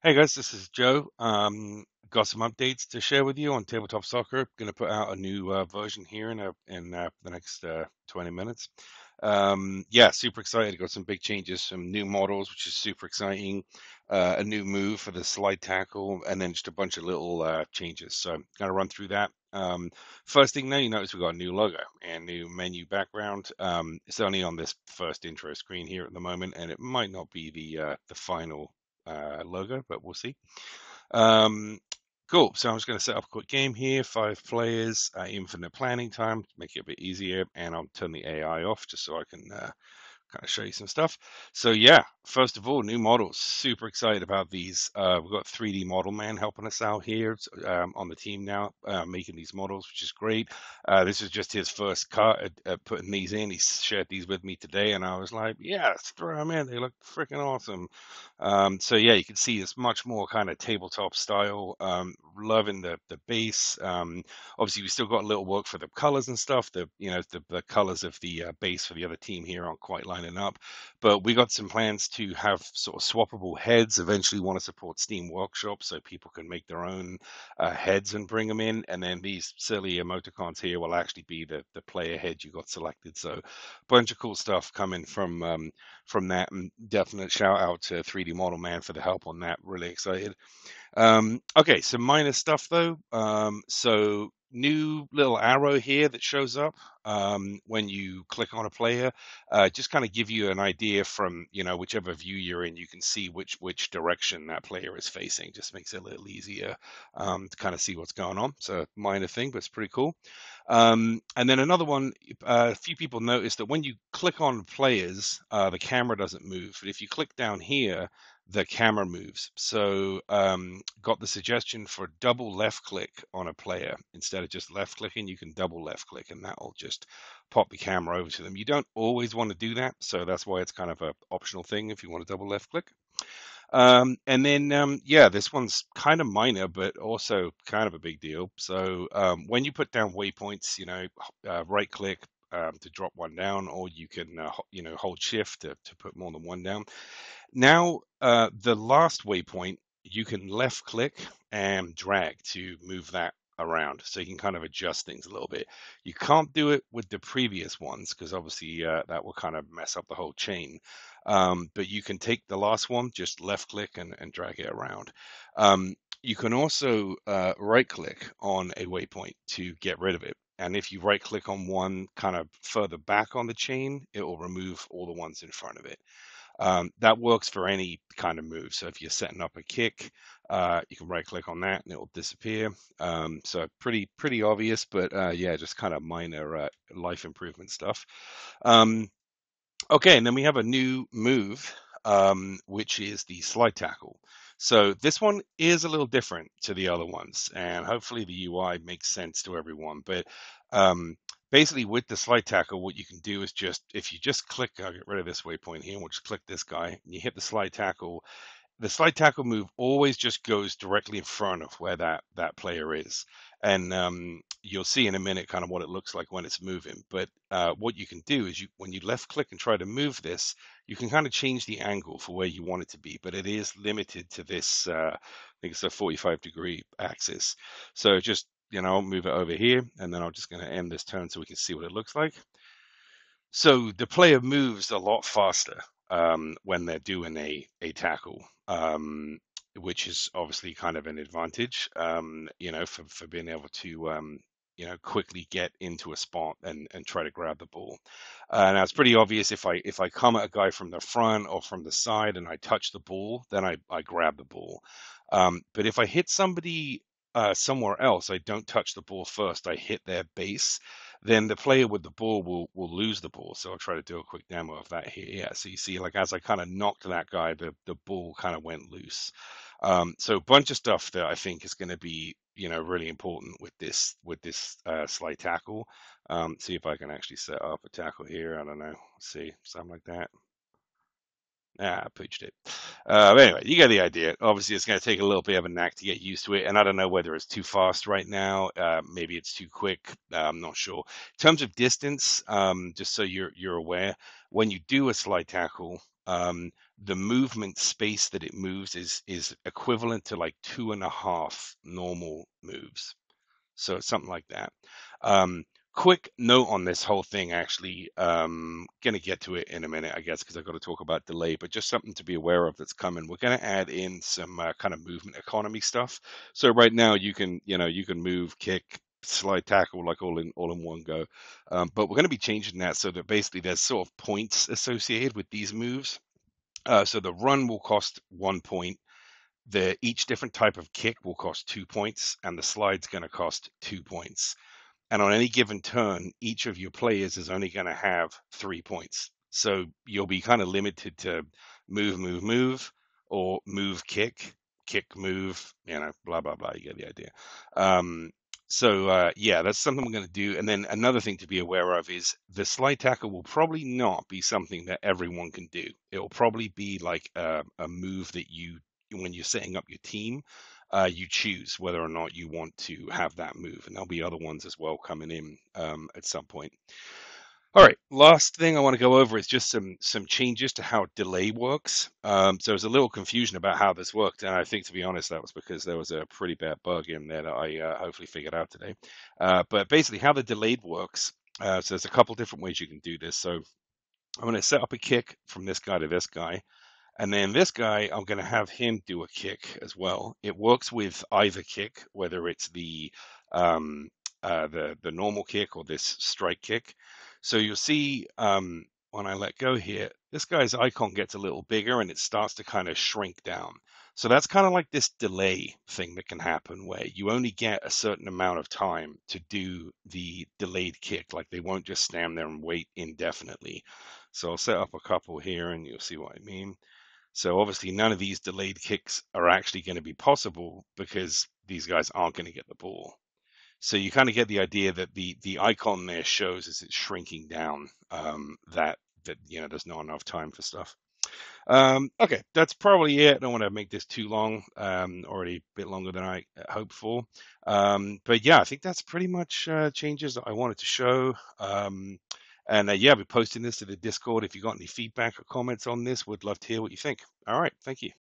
Hey guys, this is Joe. Got some updates to share with you on Tabletop Soccer. Going to put out a new version here in the next 20 minutes. Yeah, super excited. Got some big changes, some new models, which is super exciting. A new move for the slide tackle, and then just a bunch of little changes. So I'm gonna run through that. First thing now, you notice we got a new logo and new menu background. It's only on this first intro screen here at the moment, and it might not be the final logo, but we'll see. Um, cool. So I'm just going to set up a quick game here. 5 players, infinite planning time, make it a bit easier, and I'll turn the AI off just so I can kind of show you some stuff. So yeah, first of all, new models. Super excited about these. We've got 3D Model Man helping us out here on the team now, making these models, which is great. This is just his first cut at putting these in. He shared these with me today, and I was like, yeah, let's throw them in. They look freaking awesome. So yeah, you can see it's much more kind of tabletop style. Loving the base. Obviously, we still got a little work for the colors and stuff. The colors of the base for the other team here aren't quite lining up, but we got some plans to have sort of swappable heads. Eventually, want to support Steam Workshop so people can make their own heads and bring them in. And then these silly emoticons here will actually be the player head you got selected. So, bunch of cool stuff coming from that. And definite shout out to 3D Model Man for the help on that. Really excited. Okay, some minor stuff though. So new little arrow here that shows up when you click on a player, just kind of give you an idea from whichever view you're in. You can see which direction that player is facing. Just makes it a little easier to kind of see what's going on. So minor thing, but it's pretty cool. And then another one, a few people noticed that when you click on players, the camera doesn't move. But if you click down here, the camera moves. So got the suggestion for double left click on a player. Instead of just left clicking, you can double left click and that'll just pop the camera over to them. You don't always want to do that. So that's why it's kind of an optional thing if you want to double left click. And then, yeah, this one's kind of minor, but also kind of a big deal. So when you put down waypoints, right click to drop one down, or you can, hold shift to put more than one down. Now, the last waypoint, you can left click and drag to move that around. So you can kind of adjust things a little bit. You can't do it with the previous ones because obviously that will kind of mess up the whole chain. But you can take the last one, just left click and drag it around. You can also right click on a waypoint to get rid of it. And if you right click on one kind of further back on the chain, it will remove all the ones in front of it. That works for any kind of move. So if you're setting up a kick, you can right click on that and it will disappear. So pretty obvious, but yeah, just kind of minor life improvement stuff. Um, okay, and then we have a new move, which is the slide tackle. So this one is a little different to the other ones, and hopefully the UI makes sense to everyone. But um, basically, with the slide tackle, what you can do is if you just click, I'll get rid of this waypoint here, and we'll just click this guy, and you hit the slide tackle move always just goes directly in front of where that player is. And you'll see in a minute kind of what it looks like when it's moving. But what you can do is when you left click and try to move this, you can kind of change the angle for where you want it to be. But it is limited to this, I think it's a 45-degree axis. So just, move it over here. And then I'm just going to end this turn so we can see what it looks like. So the player moves a lot faster when they're doing a tackle, which is obviously kind of an advantage, for being able to, quickly get into a spot and try to grab the ball. Now it's pretty obvious if I come at a guy from the front or from the side and I touch the ball, then I grab the ball. But if I hit somebody somewhere else, I don't touch the ball first, I hit their base, then the player with the ball will lose the ball. So I'll try to do a quick demo of that here. Yeah, so you see, like as I kind of knocked that guy, the ball kind of went loose. So a bunch of stuff that I think is going to be, really important with this slide tackle. See if I can actually set up a tackle here. I don't know. See something like that. Ah, I pooched it. But anyway, you get the idea. Obviously, it's going to take a little bit of a knack to get used to it, and I don't know whether it's too fast right now. Maybe it's too quick. I'm not sure. In terms of distance, just so you're aware, when you do a slide tackle, the movement space that it moves is equivalent to like 2.5 normal moves. So it's something like that. Um, Quick note on this whole thing, actually. Gonna get to it in a minute, I guess, because I've got to talk about delay, but just something to be aware of that's coming. We're gonna add in some kind of movement economy stuff. So right now you can move, kick, slide, tackle like all in one go. But we're gonna be changing that so that basically there's sort of points associated with these moves. So the run will cost 1 point. Each different type of kick will cost 2 points, and the slide's going to cost 2 points. And on any given turn, each of your players is only going to have 3 points. So you'll be kind of limited to move, move, move, or move, kick, kick, move, blah, blah, blah. You get the idea. Yeah, that's something we're going to do. And then another thing to be aware of is the slide tackle will probably not be something that everyone can do. It will probably be like a move that when you're setting up your team, you choose whether or not you want to have that move, and there'll be other ones as well coming in at some point. All right, last thing I want to go over is just some changes to how delay works. So there's a little confusion about how this worked, and I think, to be honest, that was because there was a pretty bad bug in there that I hopefully figured out today. But basically, how the delayed works. So there's a couple different ways you can do this. So I'm going to set up a kick from this guy to this guy. And then this guy, I'm going to have him do a kick as well. It works with either kick, whether it's the normal kick or this strike kick. So you'll see when I let go here, this guy's icon gets a little bigger and it starts to kind of shrink down. So that's kind of like this delay thing that can happen where you only get a certain amount of time to do the delayed kick. Like they won't just stand there and wait indefinitely. So I'll set up a couple here and you'll see what I mean. So obviously none of these delayed kicks are actually going to be possible because these guys aren't going to get the ball. So you kind of get the idea that the icon there shows as it's shrinking down that there's not enough time for stuff. Okay, that's probably it. I don't want to make this too long. Already a bit longer than I hoped for. But yeah, I think that's pretty much changes that I wanted to show. And yeah, I'll be posting this to the Discord. If you got any feedback or comments on this, would love to hear what you think. All right, thank you.